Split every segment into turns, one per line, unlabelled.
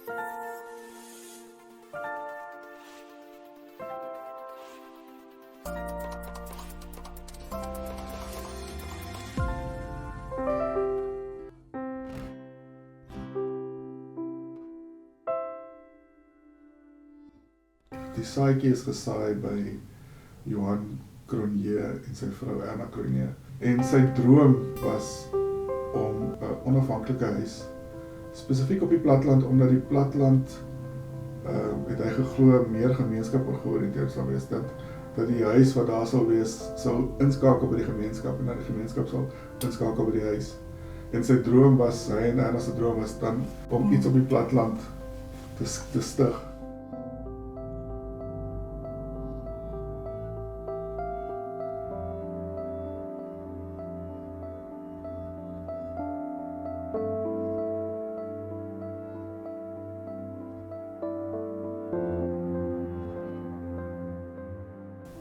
Die saadjie is gesaai by Johan Cronje en sy vrou Erna Cronje. En sy droom was om 'n onafhanklike huis, spesifiek op die platteland, omdat die platteland het hy geglo meer gemeenskap georiënteerd sal wees, dat die huis wat daar sal wees, sal inskakel by die gemeenskap en dat die gemeenskap sal inskakel by die huis. En sy droom was, hy en Erna se droom was dan om iets op die platteland te stig.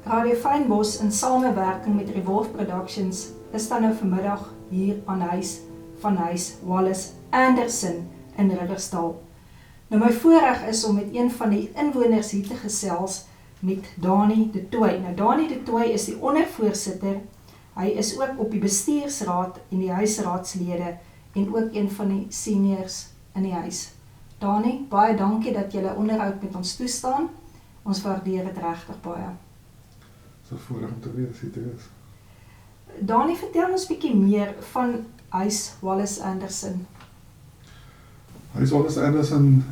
Radio Fynbos in samewerking met Revolve Productions is dan nou vanmiddag hier aan huis van huis Wallace Anderson in Riversdal. Nou my voorreg is om met een van die inwoners hier te gesels met Dani de Tooy. Nou Dani de Tooy is die ondervoorsitter. Hy is ook op die bestuursraad en die huisraadslede en ook een van die seniors in die huis. Dani, baie dankie dat jy 'n onderhoud met ons toestaan. Ons waardeer dit regtig baie.
So voorreg om te wees, hier te wees.
Dani, vertel ons 'n bietjie meer van huis Wallace Anderson.
Huis Wallace Anderson,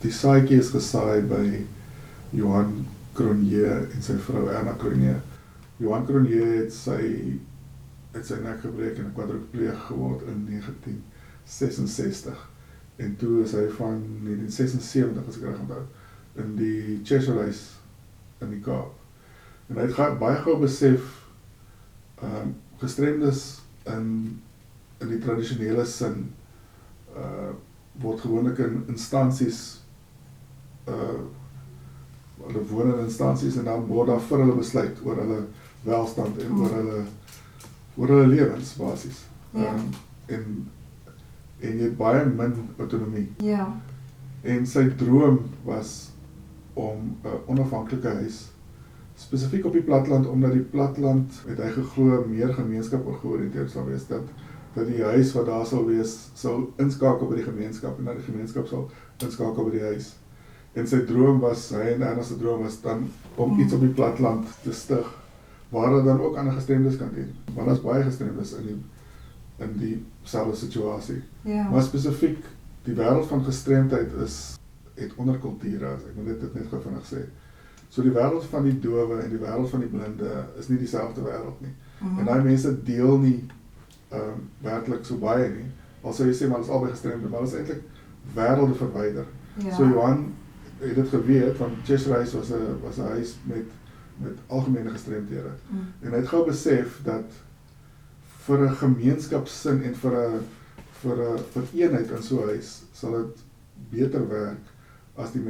die saadjie is gesaai by Johan Cronje en sy vrou Erna Cronje. Johan Cronje het sy nek gebreek en 'n kwadripleeg geword in 1966. En toe is hy van 1976, as ek reg onthou, in die Cheshire huis in die Kaap. En hy het baie gou besef, gestremdes in die tradisionele sin, word gewoonlik in instansies, hulle woon in instansies en dan word daar vir hulle besluit oor hulle welstand en oor hulle lewens basies.
Ja.
En jy het baie min autonomie.
Ja.
En sy droom was om 'n onafhanklike huis, spesifiek op die platteland, omdat die platteland, het hy geglo, meer gemeenskap georiënteerd sal wees, dat die huis wat daar sal wees, sal inskakel by die gemeenskap en dat die gemeenskap sal inskakel by die huis. En sy droom was, hy en Erna se droom was dan om iets op die platteland te stig, waar hulle dan ook ander gestremdes kan dien. Want daar is baie gestremdes in die selfde situasie.
Ja.
Maar spesifiek, die wêreld van gestremdheid het onderkulture, ek moet dit net gou vinnig sê. So die wêreld van die dowe en die wêreld van die blinde is nie dieselfde wêreld nie. En daai mense deel nie werklik so baie nie. Al sou jy sê, maar dit is albei gestremde, maar dit is eintlik wêrelde verwyder.
Ja.
So Johan het dit geweet, want Cheshire huis was 'n huis met algemene gestremdhede. En hy het gou besef dat vir 'n gemeenskapssin en vir 'n eenheid in so 'n huis sal dit beter werk as dit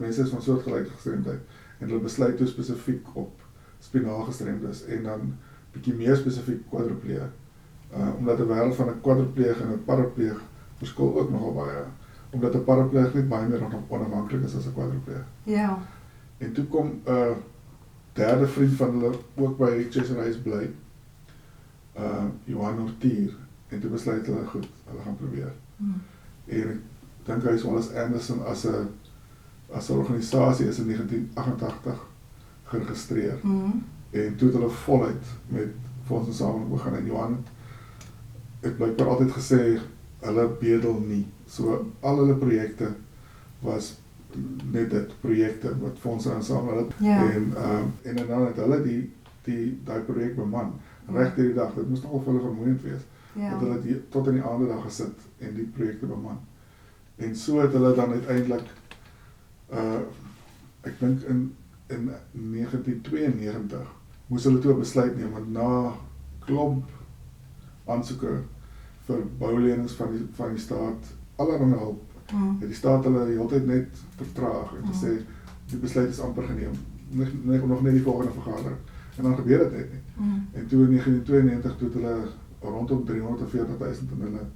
mense is van soortgelyke gestremdheid en hulle besluit toe spesifiek op spinaal gestremdes en dan bietjie meer spesifiek kwadripleeg. Omdat die wêreld van 'n kwadripleeg en 'n parapleeg verskil ook nogal baie. Omdat 'n parapleeg net baie meer onafhanklik is as 'n kwadripleeg.
Ja.
En toe kom 'n derde vriend van hulle ook by Cheshire huis bly, Johan Ortier, en toe besluit hulle, goed, hulle gaan probeer. En ek dink Huis Wallace Anderson as 'n organisasie is in 1988 geregistreer. En toe het hulle voluit met fonds en sameling begin. En Johan het blykbaar altyd gesê, hulle bedel nie. So al hulle projekte was net dit, projekte wat fondse en sameling.
Ja.
En dan het hulle die projek beman. Reg deur die dag, dit moes nogal vir hulle vermoeiend wees.
Ja.
Dat hulle tot in die aande dag gesit en die projekte beman. En so het hulle dan uiteindelik, ek dink in 1992, moes hulle toe 'n besluit neem, want na klomp aansoeke vir boulenings van die staat, allerhande hulp, het die staat hulle die hele tyd net vertraag en te sê, die besluit is amper geneem, nog net die volgende vergadering. En dan gebeur dit net nie. En toe in 1992, toe het hulle rondom 340.000 in hulle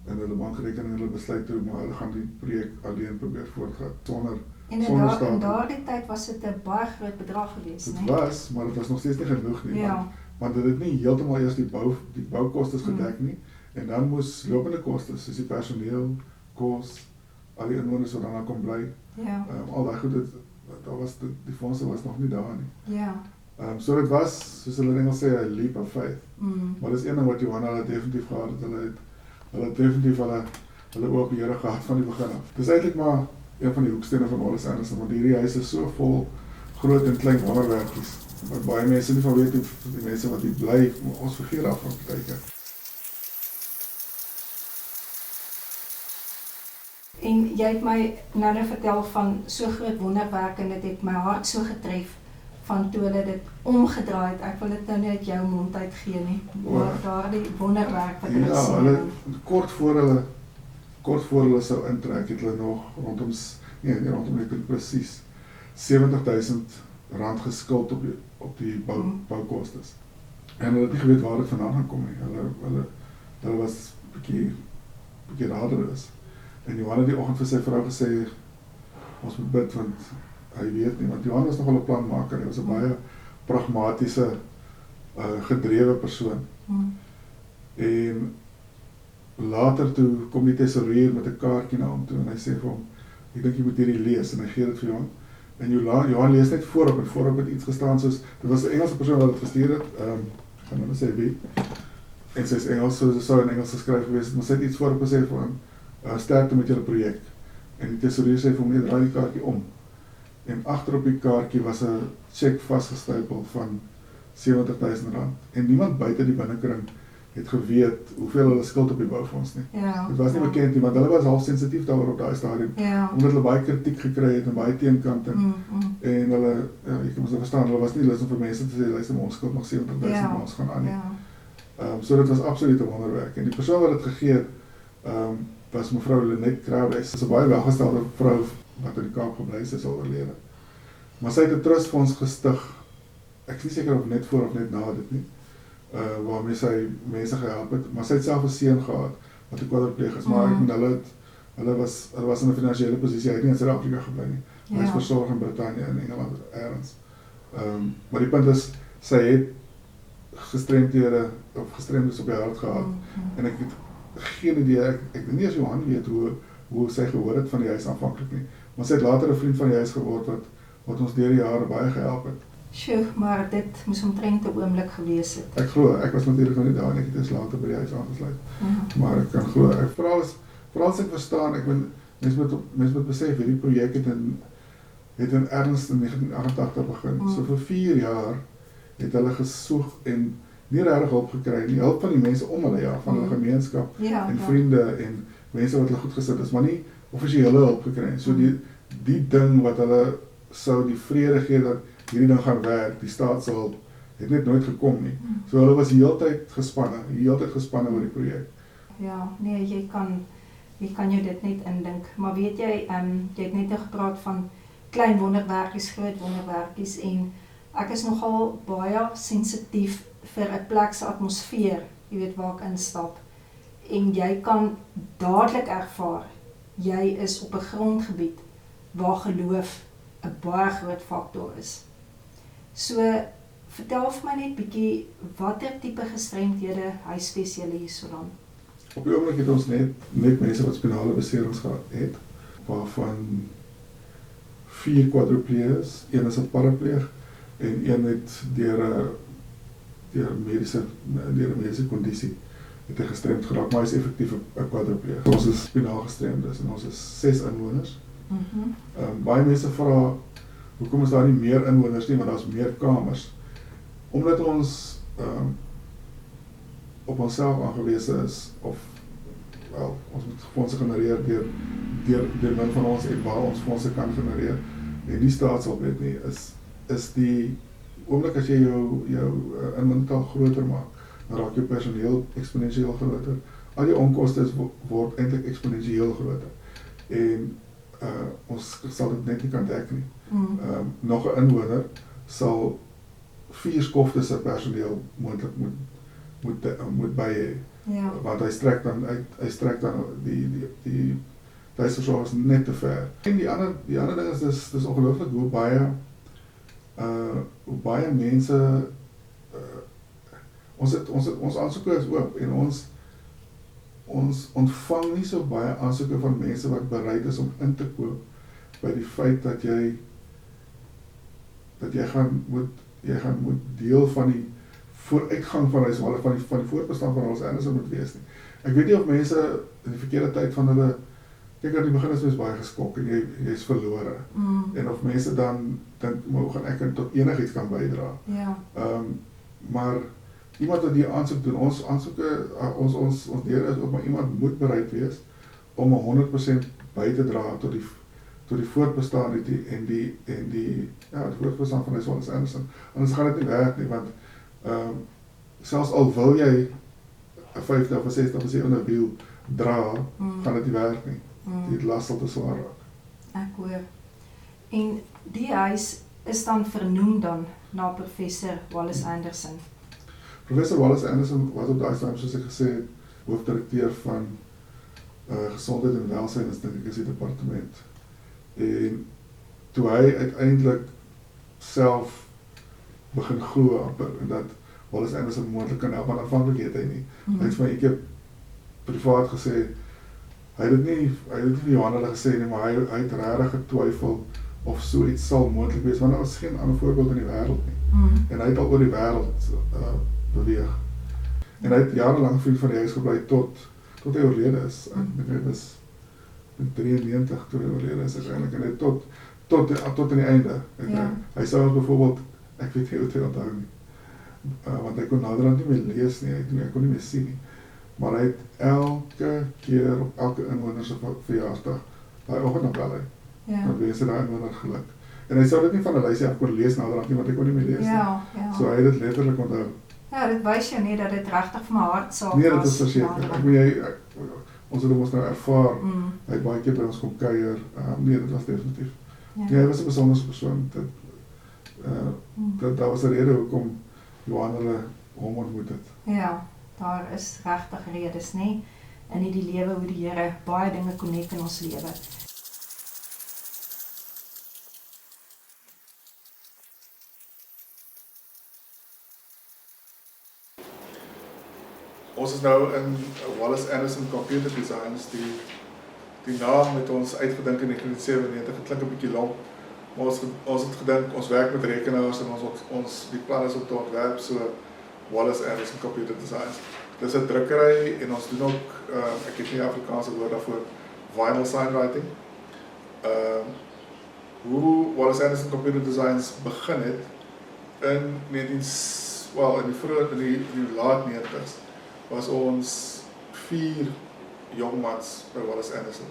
in hulle bankrekening, hulle besluit toe, maar hulle gaan die projek alleen probeer voortgaan, sonder
En in daardie tyd was dit 'n baie groot bedrag geweest,
Dit
nee?
was, maar dit was nog steeds nie genoeg nie,
Ja.
want dit het nie heeltemal eers die boukostes gedek nie, en dan moes lopende kostes, soos die personeel, kos, al die inwoners wat daarna kon bly,
Ja.
al daai goed, die fondse was nog nie daar nie.
Ja.
So dit was, soos hulle in Engels sê, a leap of faith.
Mm.
Maar dis een ding wat Johanna hulle definitief gehad het, hulle het definitief hulle oog op die Here gehad van die begin af. Dis eintlik maar een van die hoekstene van Wallace Anderson, want hierdie huis is so vol groot en klein wonderwerkies, wat baie mense nie van weet, die mense wat hier bly, ons vergeet af van partykeer.
En jy het my nou vertel van so groot wonderwerk en dit het my hart so getref van toe hulle dit omgedraai het. Ek wil dit nou nie uit jou mond uit gee nie, maar daardie wonderwerk wat hulle
Ja,
sien.
hulle kort voor hulle sou intrek, het hulle nog rondom presies R70,000 geskuld op die boukostes. En hulle het nie geweet waar dit vandaan gaan kom nie. Hulle was bietjie radeloos. En Johan het die oggend vir sy vrou gesê, ons moet bid, want hy weet nie, want Johan was nogal 'n planmaker, hy was 'n baie pragmatiese, gedrewe persoon. En later toe kom die tesourier met 'n kaartjie na hom toe, en hy sê vir hom, ek dink jy moet hierdie lees, en hy gee dit vir Johan. En Johan lees net voorop het iets gestaan, soos, dit was 'n Engelse persoon wat het gestuur het, ek gaan nou sê wie, en sy is Engels, so sou in Engels geskryf gewees, maar sy het iets voorop gesê vir hom, sterkte met julle projek. En die tesourier sê vir hom, nee, draai die kaartjie om. En agter op die kaartjie was 'n cheque vasgestapel van R70,000. En niemand buite die binnekring het geweet hoeveel hulle skuld op die boufonds nie.
Ja.
Dit was nie bekend nie, want hulle was half sensitief daaroor op daai stadium.
Ja.
Omdat hulle baie kritiek gekry het en baie teenkanting. En hulle, jy kan ons verstaan, hulle was nie lus om vir mense te sê, luister, ons skuld nog R70,000, maar ons gaan aan nie.
Ja.
So dit was absoluut 'n wonderwerk. En die persoon wat dit gegee het, was mevrou Lenet Crowley. Sy is 'n baie welgestelde vrou wat in die Kaap gebly het, sy is al oorlede. Maar sy het 'n trustfonds gestig, ek is nie seker of net voor of net na dit nie, waarmee sy mense gehelp het, maar sy het self 'n seun gehad, wat 'n kwadripleeg is, maar hulle was in 'n finansiële posisie, hy het nie in Suid-Afrika gebly nie, hy is versorg in Brittanje, in Engeland, ergens. Maar die punt is, sy het gestremdes op die hart gehad, en ek het geen idee, ek dink nie as Johan weet hoe sy gehoor het van die huis aanvanklik nie, maar sy het later 'n vriend van die huis geword, wat ons deur die jare baie gehelp het.
Sjoe, maar dit moes omtrent 'n oomblik gewees het.
Ek glo, ek was natuurlik nog nie daar nie, ek het eens later by die huis aangesluit. Maar ek kan glo, vooral as ek verstaan, mens moet besef, hierdie projek het in erns in 1988 begin. So vir 4 jaar het hulle gesoeg en nie regtig hulp gekry nie, hulp van die mense om hulle, van hulle gemeenskap en vriende en mense wat hulle goed gesit is, maar nie offisiële hulp gekry nie. So die ding wat hulle sou die vrede gee dat hierdie ding gaan werk, die staatshulp, het net nooit gekom nie. So hulle was heeltyd gespanne oor die projek.
Ja, nee, jy kan jou dit net indink, maar weet jy, jy het net nou gepraat van klein wonderwerkies, groot wonderwerkies, en ek is nogal baie sensitief vir 'n plek se atmosfeer, jy weet waar ek instap, en jy kan dadelik ervaar, jy is op 'n grondgebied waar geloof 'n baie groot faktor is. So, vertel vir my net bietjie, watter tipe gestremdhede huisves julle hierso dan?
Op die oomblik het ons net mense wat spinale beserings gehad het, waarvan 4 kwadripleërs, 1 is 'n parapleeg, en 1 het deur 'n mediese kondisie het hy gestremd geraak, maar hy is effektief 'n kwadripleeg. Ons is spinaal gestremdes en ons is 6 inwoners. Baie mense vra, hoekom is daar nie meer inwoners nie, want daar is meer kamers. Omdat ons op onsself aangewese is, ons moet fondse genereer deur min van ons en waar ons fondse kan genereer, en die staatshulp weet nie, is die oomblik as jy jou inwonertal groter maak, dan raak jou personeel eksponensieel groter. Al die onkoste word eintlik eksponensieel groter. En ons sal dit net nie kan dek nie. Nog 'n inwoner sal 4 skofte se personeel moontlik moet by hê.
Ja.
Want hy strek dan die tuisversorgers net te ver. En die ander ding is dis ongelooflik hoe baie mense ons aansoeke is oop en ons ontvang nie so baie aansoeke van mense wat bereid is om in te koop by die feit dat jy gaan moet deel van die vooruitgang van Rice Wallace, van die voortbestaan van Wallace Anderson moet wees nie. Ek weet nie of mense in die verkeerde tyd van hulle, kyk aan die begin is mens baie geskok en jy is verlore. En of mense dan dink, maar hoe gaan ek tot enigiets kan bydra?
Ja.
Maar iemand wat die aansoek doen, ons aansoeke, ons deur is ook, maar iemand moet bereid wees om 100% by te dra tot die voortbestaan en die voortbestaan van Rice Wallace Anderson. Anders gaan dit nie werk nie, want selfs al wil jy 'n 50 of 60 of 70 wiel dra, gaan dit nie werk nie. Die las sal te swaar raak.
Ek hoor. En die huis is dan vernoem dan na professor Wallace Anderson.
Professor Wallace Anderson was op daai stadium, soos ek gesê het, hoofdirekteur van gesondheid en welsyn, dink ek is die departement. En toe hy uiteindelik self begin glo amper en dat Wallace Anderson moontlik kan help, want aanvanklik het hy nie. Hy het van ek heb privaat gesê, hy het dit nie vir Johanna gesê nie, maar hy het regtig getwyfel of so iets sal moontlik wees, want daar was geen ander voorbeeld in die wêreld nie. En hy het al oor die wêreld beweeg. En hy het jarelang vriend van die huis gebly tot hy oorlede is. Ek dink hy was 93 toe hy oorlede is uiteindelik, en hy tot in die einde. Hy sou ons byvoorbeeld, ek weet nie hoe te onthou nie, want hy kon naderhand nie meer lees nie, hy kon nie meer sien nie, maar hy het elke keer op elke inwoner se verjaarsdag daai oggend nog bel hy. Dan wens hy daai inwoner geluk. En hy sou dit nie van 'n lysie af kon lees naderhand nie, want hy kon nie meer lees nie. So hy het dit letterlik onthou.
Ja, dit wys jou nie dat dit regtig vir my hartsaak was.
Nee, dit is verseker. Ek meen ons het ons nou ervaar. Hy het baie keer by ons kom kuier. Nee, dit was definitief. Ja, hy was 'n besondere persoon. Daar was 'n rede hoekom Johan hulle hom ontmoet het.
Ja, daar is regtig redes, nê? In die lewe hoe die Here baie dinge connect in ons lewe.
Ons is nou in Wallace Anderson Computer Designs, die naam het ons uitgedink in 1997, het klink 'n bietjie lank, maar ons het gedink, ons werk met rekenaars en die plan is om te ontwerp so Wallace Anderson Computer Designs. Dis 'n drukkery en ons doen ook, ek het nie Afrikaanse woord daarvoor, vinyl signwriting. Hoe Wallace Anderson Computer Designs begin het, in die laat 90s, was ons 4 jongmans by Wallace Anderson.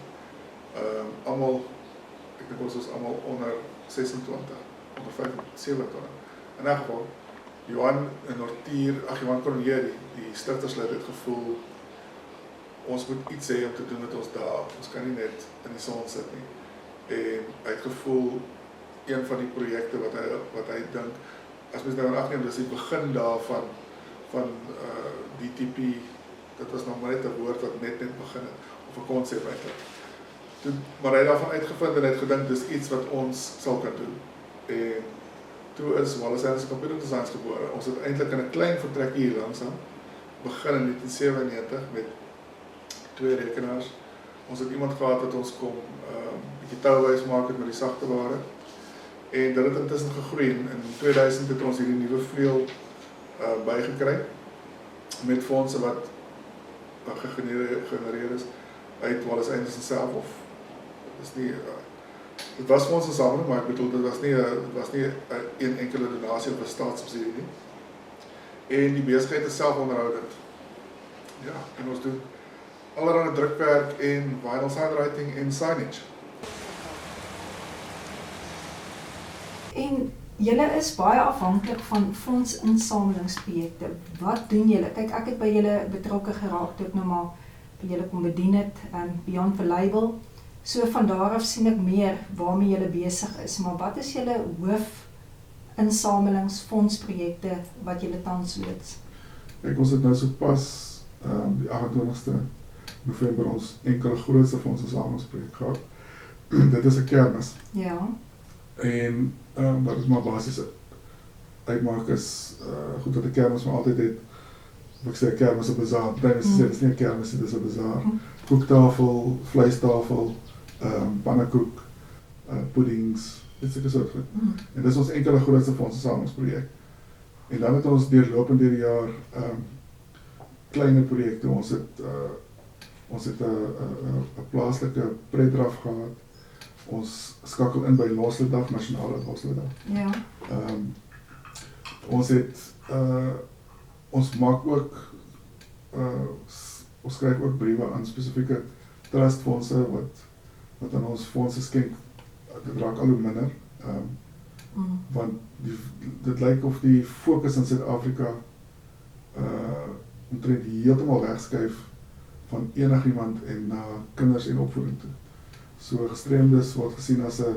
Ek dink ons was almal onder 26, onder 27. In elk geval, Johan Cornier, die stigterslid, het gevoel, ons moet iets hê om te doen met ons dae. Ons kan nie net in die son sit nie. En hy het gevoel, een van die projekte wat hy dink, as mens nou in ag neem, dis die begin daarvan, van die tipie, dit was nog maar net 'n woord wat net begin het, of 'n konsep eintlik. Maar hy het daarvan uitgevind en hy het gedink, dis iets wat ons sal kan doen. En toe is Wallace Anderson Computer Designs gebore. Ons het eintlik in 'n klein vertrek hier langsaan, begin in 1997 met 2 rekenaars. Ons het iemand gehad wat ons kom bietjie touwys maak het met die sagte ware. En dit het intussen gegroei. In 2000 het ons hierdie nuwe vleuel bygekry met fondse wat gegenereer is uit Wallace Anderson self, of dit was vir ons 'n sameling, maar ek bedoel, dit was nie 'n enkele donasie of 'n staatssubsidie nie. En die besigheid is self onderhoudend. Ja, en ons doen allerlei drukwerk en vinyl signwriting en signage.
En julle is baie afhanklik van fondsinsamelingsprojekte. Wat doen julle? Kyk, ek het by julle betrokke geraak toe ek nou maar by julle kom bedien het, Beyond the Label. So van daar af sien ek meer waarmee julle besig is. Maar wat is julle hoofinsamelingsfondsprojekte wat julle tans loods?
Kijk, ons het nou so pas die 28ste November ons enkele grootste fondsensamelingsprojek gehad. Dit is 'n kermis.
Ja.
En wat is maar basies uitmaak is, goed wat 'n kermis maar altyd het, ek sê 'n kermis op 'n bazaar, baie mense sê, dit is nie 'n kermis, dit is 'n bazaar. Koektafel, vleistafel, pannekoek, puddings, dit is soort goed. En dis ons enkele grootste fondsensamelingsprojek. En dan het ons deurlopend deur die jaar kleiner projekte. Ons het 'n plaaslike pretdraf gehad. Ons skakel in by Loslidag, Nasionale Loslidag.
Ja.
Ons maak ook ons skryf ook briewe aan spesifieke trustfondse wat aan ons fondse skenk. Dit raak al hoe minder. Want dit lyk of die fokus in Suid-Afrika omtrent heeltemal wegskuif van enigiemand en na kinders en opvoeding toe. So gestremdes word gesien as 'n,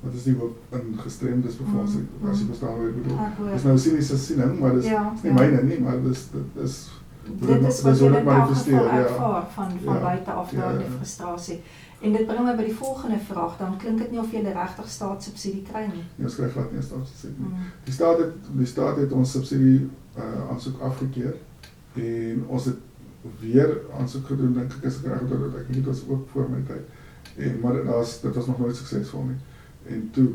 wat is die woord in gestremdes befondsing, as jy verstaan wat ek bedoel. Dis nou siniese siening, maar dis nie myne nie, maar dit is
dit is wat jy in elk geval ervaar van buite af daardie frustrasie. En dit bring my by die volgende vraag, dan klink dit nie of jy regtig staatssubsidie kry nie.
Nee, ons kry glad nie staatssubsidie nie. Die staat het ons subsidie aansoek afgekeur en ons het weer aansoek gedoen, dink ek, as ek reg onthou, ek weet dit was ook voor my tyd. Maar dit was nog nooit suksesvol nie. En toe,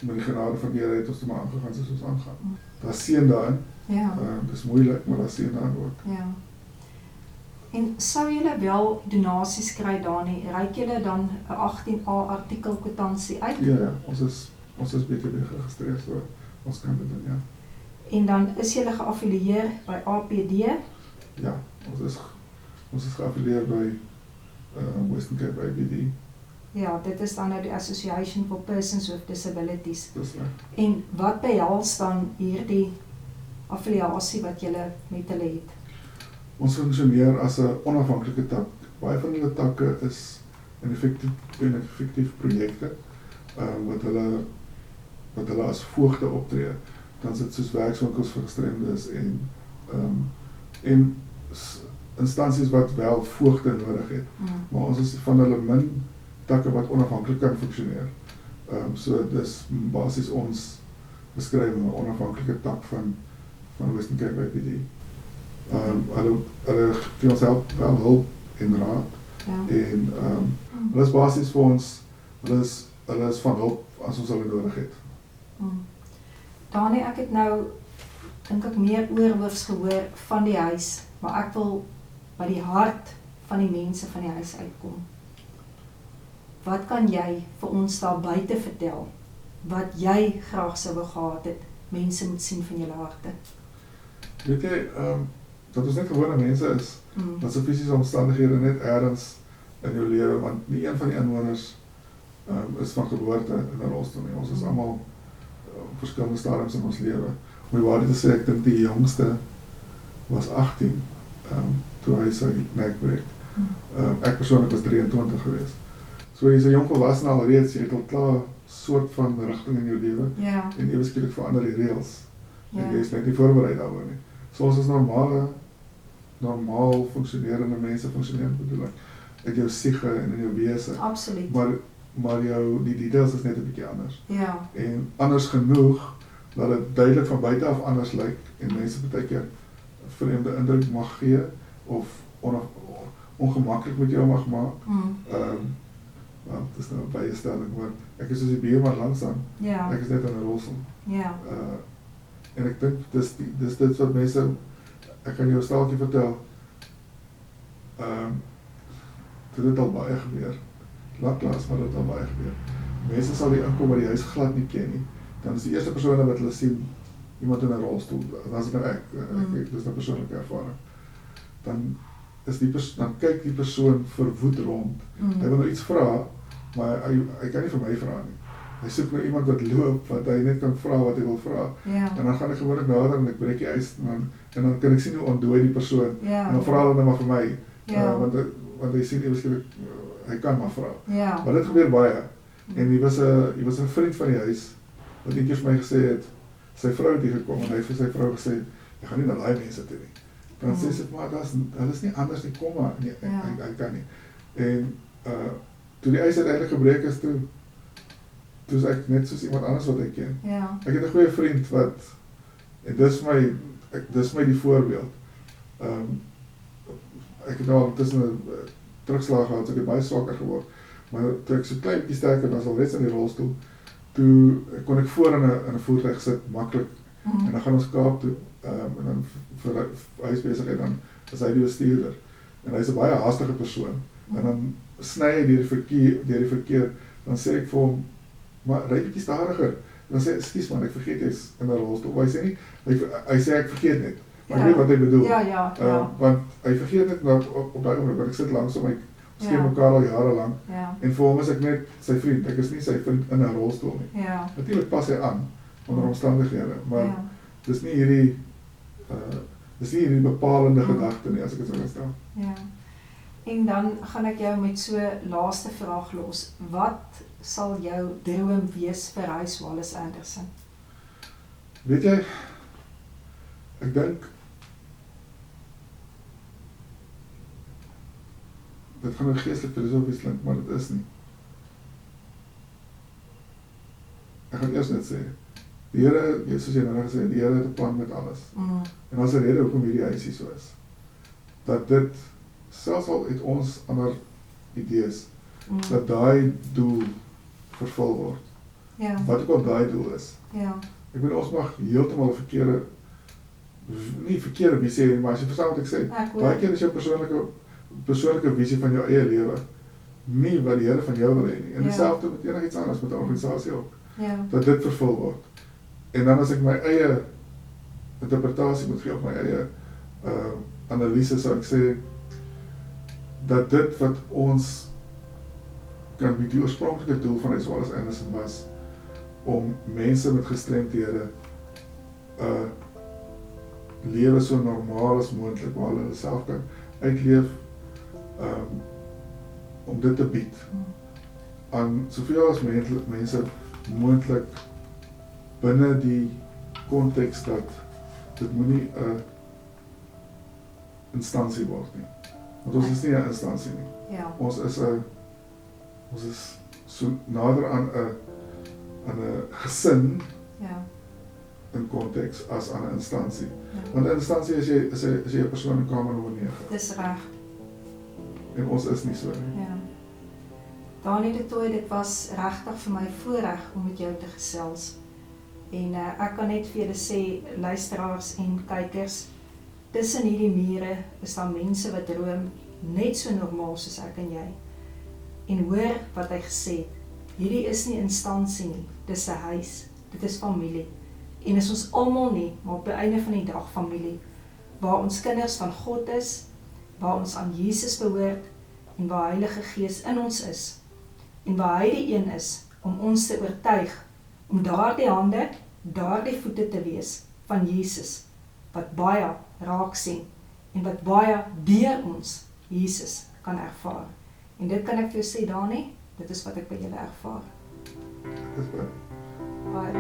met die genade van die Here het ons toe maar aangegaan soos ons aangaan. Daar's seën daarin.
Ja.
Dis moeilik, maar daar's seën daarin ook.
Ja. En sou julle wel donasies kry, Dani, reik julle dan 'n 18A artikel kwitansie uit?
Ja, ons is BTW geregistreer, so ons kan dit doen, ja.
En dan is julle geaffilieer by APD?
Ja, ons is geaffilieer by Western Cape APD.
Ja, dit is dan nou die Association for Persons with Disabilities.
Dis reg.
En wat behels dan hierdie affiliasie wat julle met hulle het?
Ons funksioneer as 'n onafhanklike tak. Baie van hulle takke is effektief projekte wat hulle as voogte optree. Dan is dit soos werkswinkels vir gestremdes en instansies wat wel voogte nodig het. Maar ons is van hulle min takke wat onafhanklik kan funksioneer. So dis basies ons beskrywing 'n onafhanklike tak van Western Cape APD. Hulle gee ons wel hulp en raad.
Ja.
En hulle is basies vir ons, hulle is van hulp as ons hulle nodig het.
Dani, ek het nou, dink ek, meer oorhoofs gehoor van die huis, maar ek wil by die hart van die mense van die huis uitkom. Wat kan jy vir ons daar buite vertel, wat jy graag sou wou gehad het, mense moet sien van julle harte?
Weet jy, dat ons net gewone mense is, dat se fisiese omstandighede net ergens in jou lewe, want nie een van die inwoners is van geboorte in 'n rolstoel nie. Ons is almal verskillende stadiums in ons lewe. Om die waarheid te sê, ek dink die jongste was 18 toe hy sy nek breek. Ek persoonlik was 23 geweest. So jy's 'n jong volwassene al reeds, jy het al klaar soort van rigting in jou lewe.
Ja.
En ewe skielik verander die reëls.
Ja.
En jy is net nie voorberei daaroor nie. So ons is normaal funksionerende mense, bedoel ek, uit jou siege en in jou wese.
Absoluut.
Maar die details is net 'n bietjie anders.
Ja.
En anders genoeg, dat dit duidelik van buite af anders lyk, en mense baie keer 'n vreemde indruk mag gee, of ongemaklik met jou mag maak. Dit is nou 'n bystelling, maar ek is soos die buurman langs aan.
Ja.
Ek is net in 'n rolstoel.
Ja.
En ek dink dis dit wat mense, ek kan jou 'n staaltjie vertel. Dit het al baie gebeur. Laat maar dit al baie gebeur. Mense sal hier inkom wat die huis glad nie ken nie. Dan is die eerste persone wat hulle sien iemand in 'n rolstoel. Dan is dit nou ek dis 'n persoonlike ervaring. Dan kyk die persoon verwoed rond. Hy wil nou iets vra, maar hy kan nie vir my vra nie. Hy soek nou iemand wat loop, wat hy net kan vra wat hy wil vra.
Ja.
En dan gaan ek gewoonlik nader en ek breek die ys en dan kan ek sien hoe ontdooi die persoon.
Ja.
En dan vra hulle nou maar vir my.
Ja.
Want hy sien eweskielik hy kan maar vra.
Ja.
Maar dit gebeur baie. En hy was 'n vriend van die huis wat eendag vir my gesê het, sy vrou het hier gekom en hy het vir sy vrou gesê, jy gaan nie na daai mense toe nie. Dan sê sy, maar hulle is nie anders nie, kom maar, nee, ek kan nie. En toe die ys uiteindelik gebreek is, toe is ek net soos iemand anders wat ek ken.
Ja.
Ek het 'n goeie vriend wat, en dis my die voorbeeld. Ek het al tussen 'n terugslag gehad, so ek het baie swakker geword. Maar toe ek so klein bietjie sterker was, al reeds in die rolstoel, toe kon ek voor in 'n voertuig sit, maklik. En dan gaan ons Kaap toe, en dan vir huisbesigheid, dan is hy die bestuurder. En hy's 'n baie haastige persoon. En dan sny hy deur die verkeer, dan sê ek vir hom, maar ry bietjie stadiger. Dan sê hy, ekskuus man, ek vergeet jy's in 'n rolstoel. Hy sê nie, hy sê ek vergeet net. Maar ek weet wat hy bedoel.
Ja.
Want hy vergeet net op daai oomblik, want ek sit langs hom, ons ken mekaar al jare lank.
Ja.
En vir hom is ek net sy vriend. Ek is nie sy vriend in 'n rolstoel nie.
Ja.
Natuurlik pas hy aan onder omstandighede, maar dis nie hierdie bepalende gedagte nie, as ek dit so kan stel.
Ja. En dan gaan ek jou met so laaste vraag los. Wat sal jou droom wees vir Huis Wallace Anderson?
Weet jy, ek dink dit gaan nou geestelik filosofies klink, maar dit is nie. Ek gaan eers net sê, die Here, soos jy nou gesê, die Here het 'n plan met alles. En daar's 'n rede hoekom hierdie huisie so is. Dat dit, selfs al het ons ander idees, dat daai doel vervul word.
Ja.
Wat ook al daai doel is.
Ja.
Ek bedoel, ons mag heeltemal 'n nie verkeerde visie hê, maar as jy verstaan wat ek sê, baie keer is jou persoonlike visie van jou eie lewe nie wat die Here van jou wil hê nie. En dieselfde met enigiets anders, met 'n organisasie ook.
Ja.
Dat dit vervul word. En dan as ek my eie interpretasie moet gee, of my eie analise, sou ek sê, dat dit wat ons kan bied, die oorspronklike doel van Huis Wallace Anderson was, om mense met gestremdhede lewe so normaal as moontlik, waar hulle self kan uitleef, om dit te bied aan soveel as mense moontlik binne die konteks dat dit moenie 'n instansie word nie. Want ons is nie 'n instansie nie.
Ja.
Ons is so nader aan 'n gesin in konteks as aan 'n instansie. Want 'n instansie is jy 'n persoon in kamer nommer 9.
Dis reg.
En ons is nie so nie.
Ja. Danie de Tooy, dit was regtig vir my voorreg om met jou te gesels. En ek kan net vir julle sê, luisteraars en kykers, tussen hierdie mure is daar mense wat droom net so normaal soos ek en jy. En hoor wat hy gesê het, hierdie is nie instansie nie, dis 'n huis, dit is familie. En is ons almal nie, maar op die einde van die dag familie, waar ons kinders van God is, waar ons aan Jesus behoort, en waar Heilige Gees in ons is, en waar hy die een is, om ons te oortuig, om daardie hande, daardie voete te wees, van Jesus, wat baie raak sien, en wat baie deur ons, Jesus, kan ervaar. En dit kan ek vir jou sê, Danie, dit is wat ek by julle ervaar.
Dis baie.
Baie